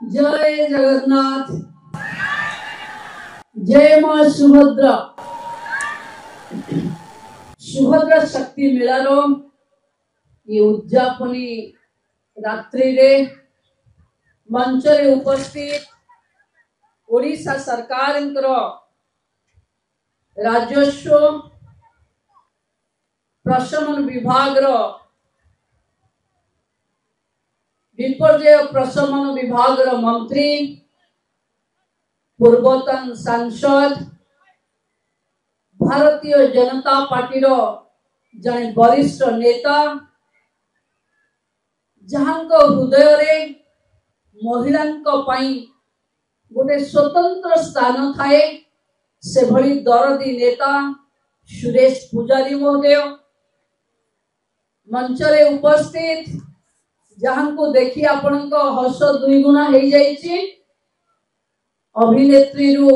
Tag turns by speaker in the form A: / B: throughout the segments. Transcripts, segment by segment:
A: जय जगन्नाथ। जय मां सुभद्रा। सुभद्रा शक्ति मेलार ये उद्यापनी रात्रि रे मंच रे उपस्थित ओडिशा सरकार राजस्व प्रशमन विभाग विपर्यय प्रशमन विभाग मंत्री पूर्वतन सांसद भारतीय जनता पार्टी जने वरिष्ठ नेता जहां हृदय रे महिला गोटे स्वतंत्र स्थान थाए से भली दरदी नेता सुरेश पुजारी महोदय मंच रे उपस्थित जहां को देखी आपण हर्ष दुईगुणा हो जाइए। अभिनेत्री रु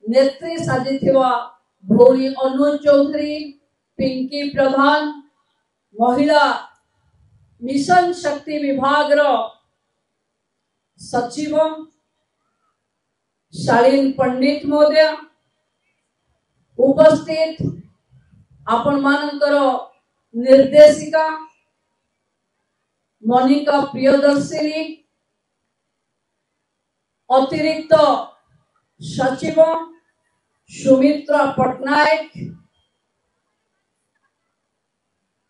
A: नेत्री साजिथिबा भौरी अनु चौधरी, पिंकी प्रधान, महिला मिशन शक्ति विभाग सचिव शालीन पंडित महोदय उपस्थित आपण मानकर निर्देशिका मनिका प्रियदर्शिनी, अतिरिक्त सचिव सुमित्रा पटनायक,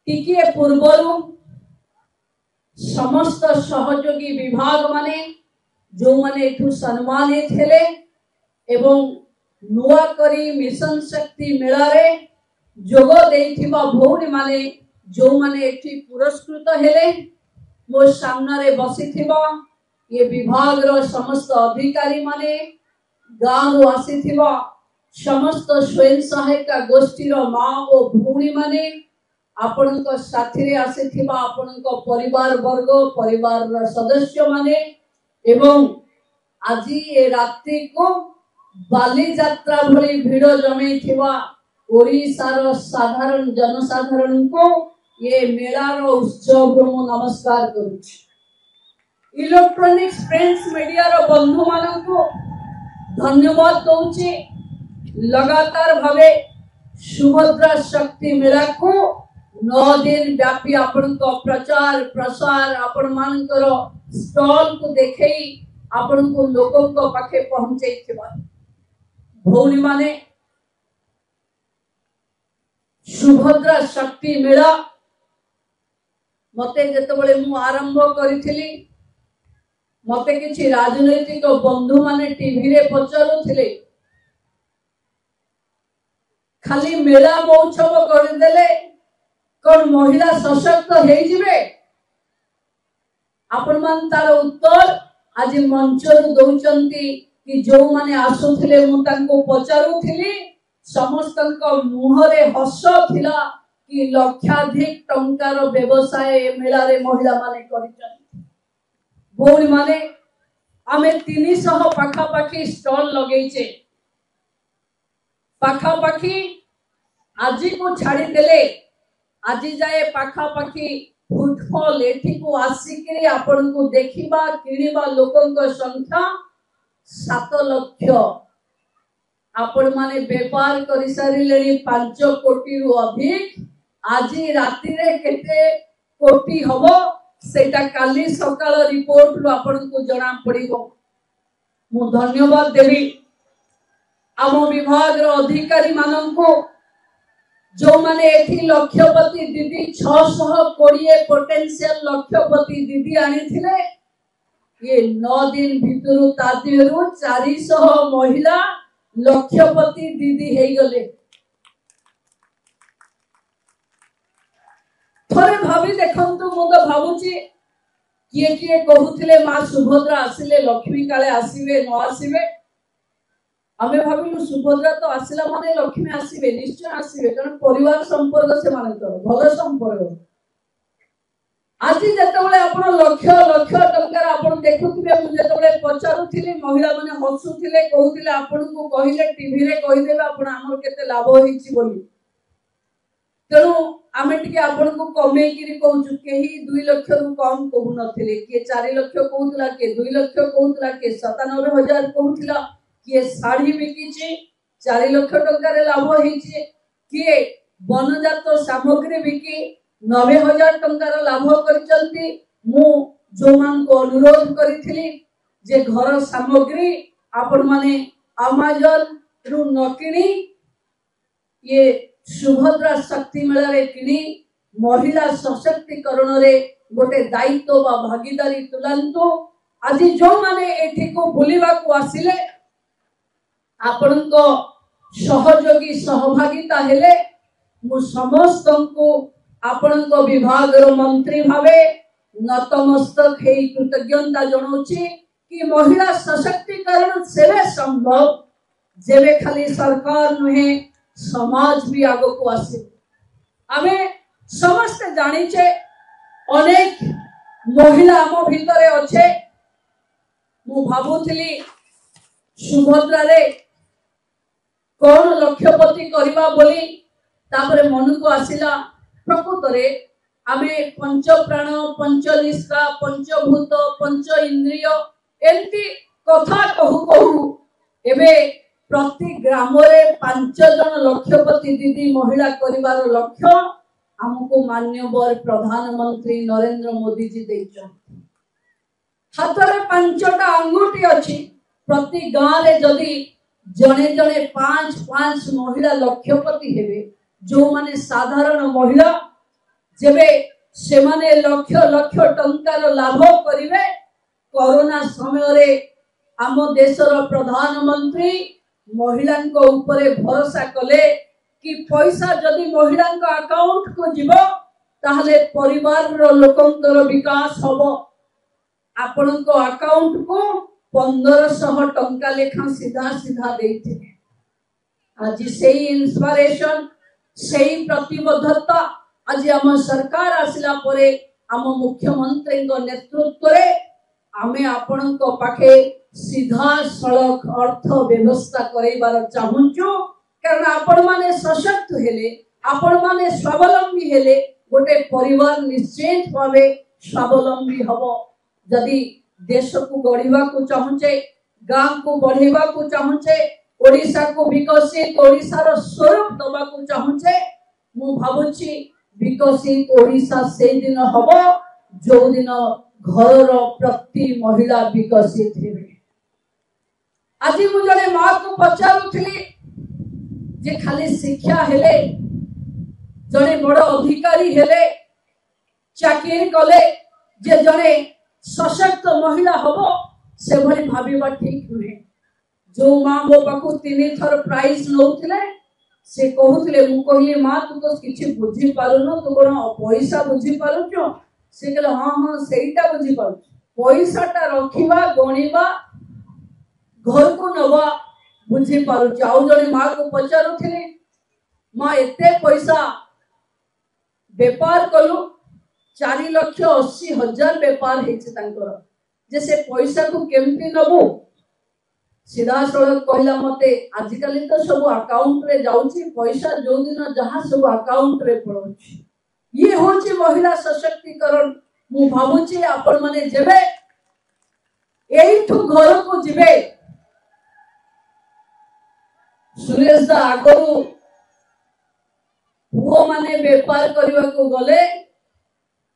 A: टिके पूर्वर समस्त सहयोगी विभाग माने जो माने एठू सम्मानित हेले एवं नुआ करी मिशन शक्ति मेला रे जोग देइथिबा भौरी माने जो माने एठी पुरस्कृत हेले मो सामने बसी ये विभाग रो समस्त अधिकारी माने गाँव आसी समस्त स्वयं सहायता गोष्ठी माँ और भूणी माने आपण साथी रे आसी आपण परिवार वर्ग परिवार सदस्य माने एवं आज ये रात्रि को बाली यात्रा भली भिड़ जमे ओडिशार साधारण जनसाधारण को ये मेलार उत्सव नमस्कार करुछि। इलेक्ट्रॉनिक्स प्रिंट्स मीडिया रो बंधु मानन को धन्यवाद दउछि। लगातार भावे सुभद्रा शक्ति मेला को 9 दिन व्यापी आपण को प्रचार प्रसार आपण मानकर स्टॉल को देखई आपण को लोकों को पाखे पहुंचई थिबा भौरी माने सुभद्रा शक्ति मेला मते जेतबळे मु आरंभ करिथिली मते किछि राजनैतिक बंधु माने टीवी रे पचारुथिले खाली मेला महोत्सव करदेले कोन महिला सशक्त हे जिवे आपण मान तार उत्तर आज मंच दउचंती कि जो माने आसुथिले मु तांको पचारुथिली समस्त मुहरे हस थिला कि लक्षाधिक टंकार व्यवसाय मेला रे महिला माने करिछन। भौरी माने आमे 300 पाखापाखी स्टॉल लगेइछे पाखापाखी आज को छाड़ी देले आज जाए पाखापाखी फुटफॉल एठी को आसिकरी आपण को देखिबा किनिबा लोकन को संख्या 7 लाख आपण माने व्यापार करि सारिलेनी 5 कोटी रु अधिक आज राति रे केते कोटी हबो सेटा काली सकाळ रिपोर्ट रु आपण को जणा पड़िबो। मु धन्यवाद देवी आम विभाग रो अधिकारी मानन को जो माने एठी लक्षपति दीदी 620 पोटेंशियल लक्षपति दीदी आनी थिले ये 9 दिन भितरु तादिरु 400 महिला लक्षपति दीदी हे गले। थरे भाभी देखंतु मु तो भाबुची किए किए कहूथिले मां सुभद्रा आसिले लक्ष्मी काले आसीबे न आसीबे आमे भाबिलु सुभद्रा तो आसिला माने लक्ष्मी आसीबे निश्चय आसीबे कारण परिवार संपर्क से मानकर भल संपर्क आज जेतबळे आपण लक्ष लक्ष टंकार आपण देखुथिबे मु जेतबळे पचारुथिले महिला माने हसुथिले कहूथिले आपण को कहिले टीवी रे कहि देबे आपण हमर केते लाभ होईची बोली तेणु आमे टिके आपण को कमे किरी कहूछु केही 2 लाख रु कम कहू नथिले के 4 लाख कहूतला के 2 लाख कहूतला के 97,000 कहूतला के साड़ी बिकिछि 4 लाख टंका रे लाभ हिछि के वनजात सामग्री बिकी 90,000 टंका रो लाभ करचंती मु जो मान को अनुरोध करिथिली जे घर सामग्री आपण माने अमेज़न रु न किनी ये सुभद्रा शक्ति मेला रे किनी महिला सशक्तिकरण रे गोटे दायित्व बा भागीदारी तुलंतु आज जो माने एठी को बुलिबा को आसिले आपण को सहयोगी सहभागिता हेले मु समस्त को आपण को विभाग रो मंत्री भावे नतमस्तक हेई कृतज्ञता जणाउची कि महिला सशक्तिकरण सेवे संभव जेबे खाली सरकार नुहे समाज भी आगो को आसे आमे समस्त जानी छे अनेक महिला आम भितरे अच्छे मु भाबुथिली सुभद्रा रे कौन लक्ष्यपति करबा बोली तापरे मन को आसिला प्रकृत रे आमे पंच प्राण पंच निष्ठा पंचभूत पंच इंद्रिय एंती कथा कहू कहू एबे प्रति ग्राम रे 5 जन लक्ष्यपति दीदी महिला करिवार लक्ष्य हमको माननीय प्रधानमंत्री नरेंद्र मोदी जी देछन हाथ रे 5टा अंगुठी अछि प्रति गां रे जदी जने जने 5 महिला लक्ष्यपति हेबे जो माने साधारण महिला जेबे से माने लक्ष लक्ष टंकार लाभ करिवे कोरोना समय रे आम देशर प्रधानमंत्री महिला को ऊपरे भरोसा कले कि पैसा जदि महिला अकाउंट को जीवो ताहले परिवार रो लोकंतर विकास हबो आपण को अकाउंट को 1500 टंका लेखा सीधा सीधा देते आज सेही इंस्पिरेशन सेही प्रतिबद्धता आज आम सरकार आसिला परे आम मुख्यमंत्री नेतृत्व रे आमे आपण को पाखे सीधा सड़क अर्थ व्यवस्था करैबार चाहूचु कारण आपण माने सशक्त हेले आपण माने स्वावलंबी हेले गोटे परिवार निश्चित भावे स्वावलंबी हबो जदि देश को गढ़िबा को चाहूचे गांव को बढ़ेबा को चाहूचे ओडिसा को विकसित ओडिसा रो स्वरूप दबा को चाहूचे मु भाबुची विकसित ओडिसा से दिन हबो जो दिन घर प्रति महिला विकसित हेबे आज मु जने मां को पचारुथिली जे खाली शिक्षा हेले जने बड़ अधिकारी हेले चाकरी कले जे जने सशक्त महिला हबो से भली भाबिबा ठीक नुहे जो मां मो पाखु 3 थर प्राइज नउथिले से कहूथिले मु कहली मां तू तो किछि बुझी पारुनो तू कोन पैसा बुझी पारुछो से कहले हां हां सेईटा बुझी पारु पैसाटा रखिबा गणिबा घर को नवा बुझी पारु जाऊ जने मां को पचारुथिले मां एते पैसा व्यापार कलु 4,80,000 व्यापार हेछि तांकर जे से पैसा को केमती नबो सीधा सड़क कहला मते आजिकल तो सब अकाउंट रे जाउची पैसा जो दिन जहां सब अकाउंट रे पड़ोची ये होची महिला सशक्तिकरण मु भाबुची आपण माने जेबे एठु घर को जिबे सुरेश दा आगरू वो माने व्यापार करबा को गले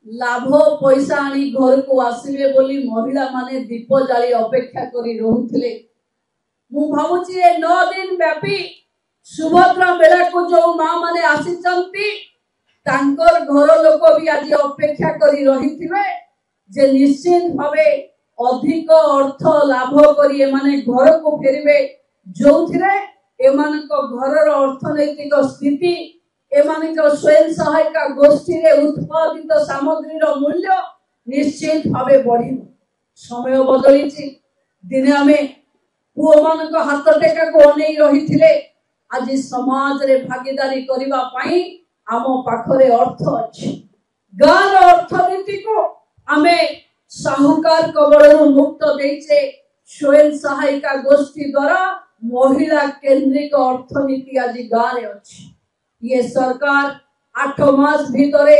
A: लाभ पैसा आनी घर को आसीबे बोली महिला माने दीप जाली अपेक्षा करी रहुथिले मु भाबुची ए 9 दिन व्यापी सुभद्रा मेला को जो मां माने आसीचंती तांकर घर लोक भी आज अपेक्षा करी रहिथिबे जे निश्चित भावे अधिक अर्थ लाभ करी ए माने घर को फेरिबे जोथिरे एमान को घर रो अर्थनैतिक स्थिति एमान को स्वयं सहायता गोष्ठी रे उत्पादित सामग्री रो मूल्य निश्चित भावे बढ़ी समय बदलिछि दिने हमें पुओ मान को हाथ टेका को अनै रहिथिले आज समाज रे भागीदारी करिबा पई आमो पाखरे अर्थ अछि गार अर्थनीति को हमें साहूकार कबळरू मुक्त देइछे स्वयं सहायता गोष्ठी द्वारा महिला केंद्रिक अर्थनीति आज गारे अछि ये सरकार 8 मास भितर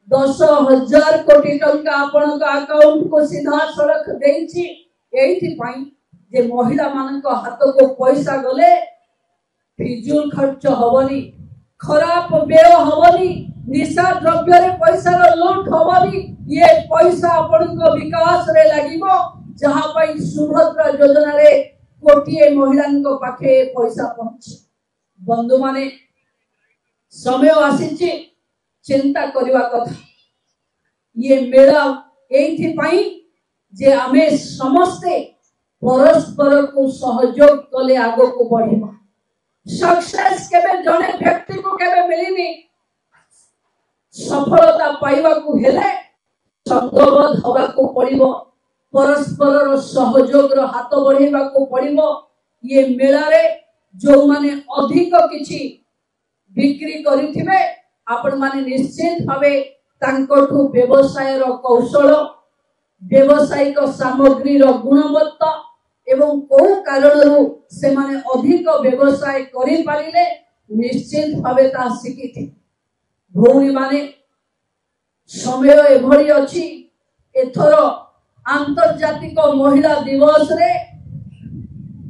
A: 10,000 कोटी टंका आपण अकाउंट को सीधा सड़क देछि एथि पई जे महिला मान हाथ को पैसा गले फिजूल खर्च हबनी खराब व्यय हबनी निशा द्रव्य रे पैसा लूट हबनी ये पैसा आपण विकास रे लागिबो जहां पई सुभद्रा योजना रे कोटिए महिला पाखे पैसा पहुंचे। बंधु माने समय आसीची चिंता करवा कथा ये मेला एथि पई जे आमे समस्ते परस्पर को सहयोग कले आगो को बढ़िबा। सक्सेस केबे जने व्यक्ति को केबे मिलिनी सफलता पाइबा को हेले संगबद्ध होबा को पड़िबो परस्पर सहयोग रो हाथ बढ़ेबा को पड़िबो। ये मेला रे जो माने अधिक किछि बिक्री करिथिबे आपण माने निश्चित भावे तांकोठु व्यवसाय रो कौशल व्यवसायिक सामग्री रो गुणवत्ता एवं को कारणरू से माने अधिक व्यवसाय करि पारिले निश्चित भावे ता शिखिथि। भौणी माने समय एभली अछि एथर आंतर्जातिक महिला दिवस रे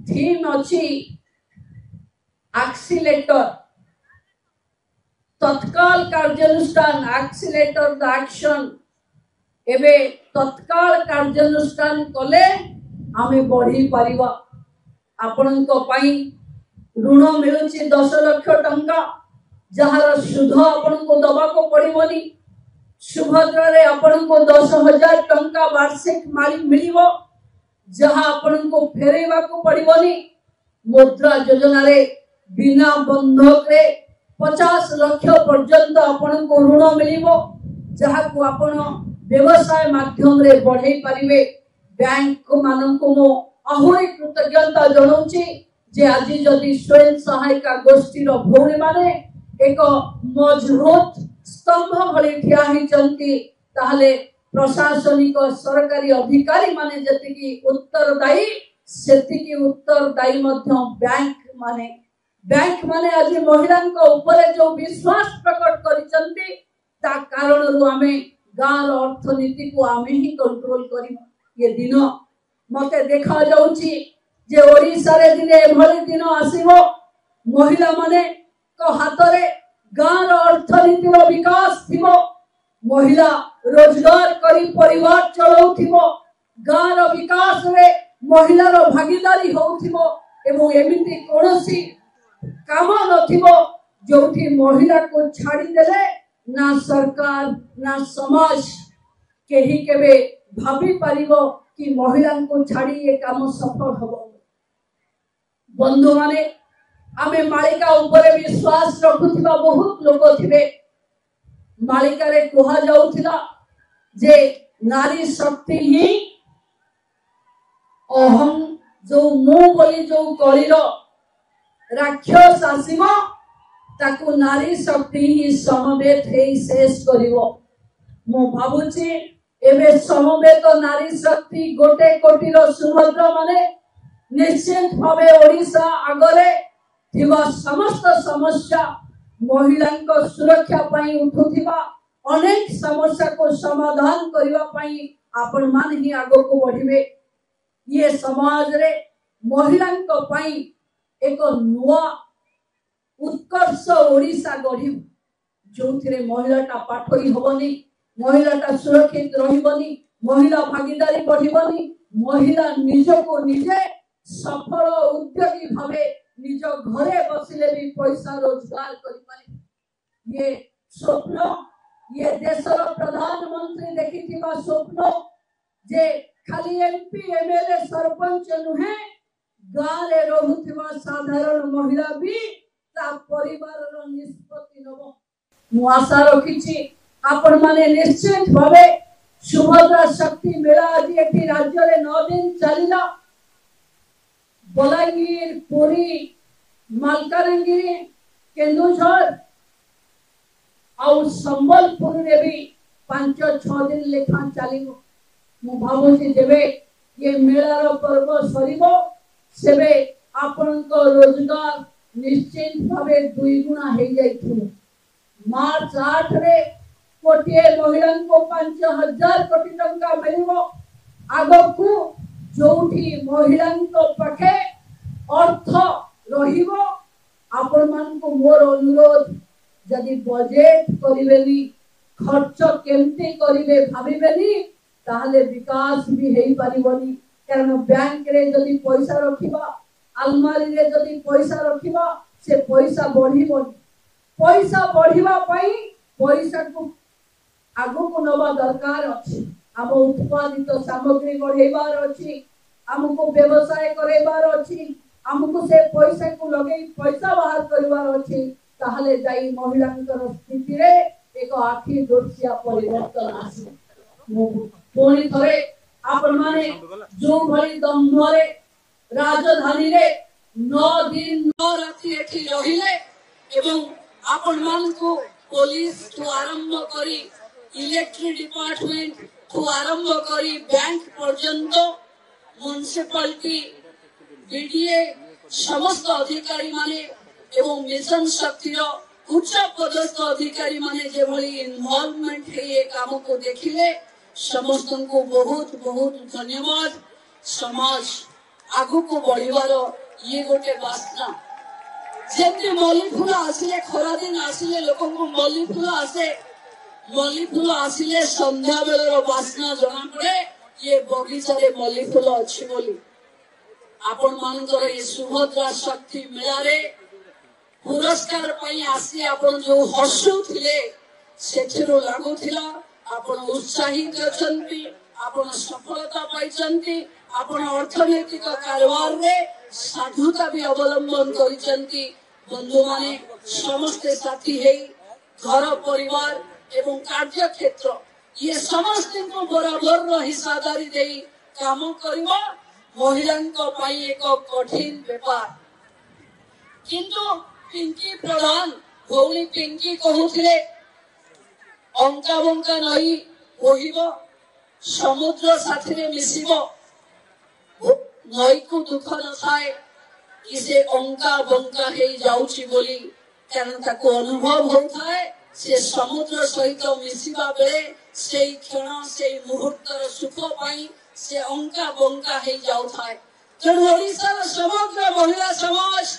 A: थीम अछि एक्सीलेटर तत्काल कार्यानुष्ठान एक्सीलेटर द एक्शन एबे तत्काल कार्यानुष्ठान कले आमे बढ़ी पारिबा। आपणको पई ऋण मिलुची 10 लाख टंका जहार सुध आपणको दबा को पड़िबोनी सुभद्रा रे आपणको 10,000 टंका वार्षिक मिलिबो जहां आपणको फेरेबा को पड़िबोनी। मुद्रा योजना रे बिना बंधक रे 50 लाख पर्यंत आपणको ऋण मिलिबो जहां को आपण व्यवसाय माध्यम रे बढ़ाई पारिबे। बैंक मानक मो आहुरी कृतज्ञता जनाऊची जे आज जदि स्वयं सहायिका गोष्ठी रो भौणी माने एक मजबूत स्तंभ भली ठिया हिचंती ताहले प्रशासनिक सरकारी अधिकारी माने जतिकी उत्तरदायी सेतिकी उत्तरदायी मध्य बैंक माने आज महिलांको ऊपर जो विश्वास प्रकट करिसंती ता कारणरू आमे गाँव अर्थनीति को आमे ही कंट्रोल करी। ये दिन मते देखा जाउची जे ओडिसा रे दिने एभली दिन आसीबो महिला माने को हातरे गाँव अर्थनीति रो विकास थिबो महिला रोजगार करी परिवार चलाउथिबो गाँव रो विकास रे महिला रो भागीदारी होउथिबो एवं एमिति कोनोसी काम नथिबो जोठी महिला को छाड़ी देले ना सरकार ना समाज केही केबे भाभी पारिबो कि महिला को छाड़ी ये काम सफल हबो। बंधु माने आमे मालिका ऊपर विश्वास रखुथिबा बहुत लोक थिबे मालिका रे कोहा जाउथिला जे नारी शक्ति ही अहम जो मु बोली जो कलिरो राक्षस आसीबो ताकू नारी शक्ति ही समवेत हेई शेष करिवो। मु भाबुची एबे समवेत नारी शक्ति गोटे कोटिरो सुभद्रा माने निश्चित भावे ओडिसा आगरे थिबा समस्त समस्या महिलांको सुरक्षा पई उठुथिबा अनेक समस्या को समाधान करिवा पई आपण मान ही आगो को बढ़िबे। ये समाज रे महिलांको पई एक नुआ उत्कर्ष ओडिसा गढ़ी जोथिरे महिलाटा पाठोई होबनी महिलाटा सुरक्षित रहिबनी महिला भागीदारी बढ़िबनी महिला निज को निजे सफल उद्योगी भावे निज घरे बसिले भी पैसा रोजगार करि पारे। ये स्वप्न ये देशर प्रधानमंत्री देखिथिबा स्वप्न जे खाली एमपी एमएलए सरपंच नुहे गाँव रे रहुथिबा साधारण महिला भी ता परिवार रो निष्पत्ति नबो। मु आशा रखिछि आपण माने निश्चित भावे सुभद्रा शक्ति मेला आज एठी राज्य रे 9 दिन चलिला बलांगीर पुरी मालकानगिरी केन्दुझर और संबलपुर रे भी 5-6 दिन लेखा चलिबो। मु भाबुछि जेबे ये मेला रो पर्व सरिबो सेबे आपनको रोजगार निश्चित भावे 2 गुणा हे जाइथिबो। मार्च 8 रे कोटिए महिला को 5,000 कोटी टंका मिलिबो आगकू जोठी महिला पाखे अर्थ रहिबो आपण मान को मोर अनुरोध जदि बजेट करिवेनी खर्च केमती करिवे भाबिबेनी ताहले विकास भी हेई परिबनी कारण बैंक रे जदि पैसा रखिबा अलमारी रे जदि पैसा रखिबा से पैसा बढ़िबनी पैसा बढ़िबा पई पैसा को आगु को नवा दरकार अछि आम उत्पादित सामग्री बढ़ेबार अछि हमको व्यवसाय करेबार अछि हमको से पैसा को लगे पैसा बाहर करिवार अछि ताहले जाई महिलांकर स्थिति रे एक आखि दोर्सिया परिवर्तन आसी पुणी थरे आपण माने जो भली दम्भरे राजधानी रे 9 दिन 9 राति एठी रहिले एवं आपण मान को पुलिस ठु आरंभ करी इलेक्ट्रिक डिपार्टमेंट ठु आरंभ करी बैंक पर्यंत म्युनिसिपालिटी बीडीए समस्त अधिकारी माने एवं मिशन शक्तिर उच्च पदस्थ अधिकारी माने जे भली इन्वॉल्वमेंट है ये काम को देखिले समस्त को बहुत बहुत धन्यवाद। समाज आगु को बढ़िवार ये गोटे वासना जेते मल्ली फूल आसिले खरा दिन आसिले लोक को मल्ली फूल आसिले संध्या बेलर वासना जना पड़े ये बगीचा रे मल्ली फूल अछि बोली आपण मानकर ये सुभद्रा शक्ति मेलारे पुरस्कार पई आसी आपण जो हसु थिले सेठरो लागु थिला आपण उत्साहित अछंती आपण सफलता पाइचंती आपण अर्थनैतिक कारबार रे साधुता भी अवलंबन करिचंती बंधु माने समस्त साथी हे घर परिवार एवं कार्य क्षेत्र ये समस्त को बराबर हिस्सादारी देई काम करबा महिलांको पाई एक कठिन व्यापार किंतु पिंकी प्रधान भौणी पिंकी कहूथिले अंका बंका नई बोहिब समुद्र साथी रे मिसिब नई को दुख न थाए कि से अंका बंका हे जाउची बोली कारण ताको अनुभव होताए से समुद्र सहित मिसिबा बेले से क्षण से मुहूर्तर सुख पाई से अंका बंका हे जाउथाए तेणु ओडिशार समग्र महिला समाज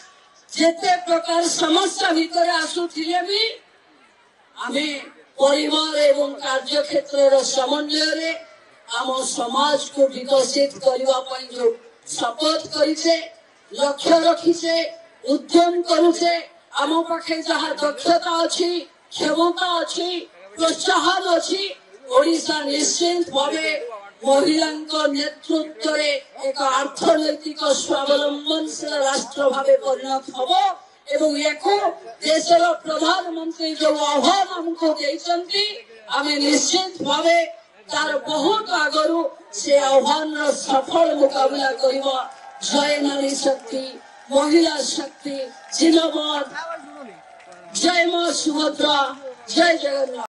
A: जेते प्रकार समस्या भीतर आसुथिले भी आमे परिवार एवं कार्य क्षेत्र समन्वय रे आम समाज को विकसित करबा पई जो शपथ करिसे लक्ष्य रखिसे उद्यम करुसे आम पाखे जहा दक्षता अछि क्षमता अछि प्रोत्साहन अछि ओडिशा निश्चित भावे महिलांको नेतृत्व रे एक अर्थनैतिक स्वावलंबनशील राष्ट्र भावे परिणत हबो एवं याको देशर प्रधानमंत्री जो आह्वान हमको देइचंती आमे निश्चित भावे तार बहुत आगरु से आह्वान रो सफल मुकाबला करिबा। जय नारी शक्ति महिला शक्ति जिंदाबाद जय मां सुभद्रा जय जगन्नाथ।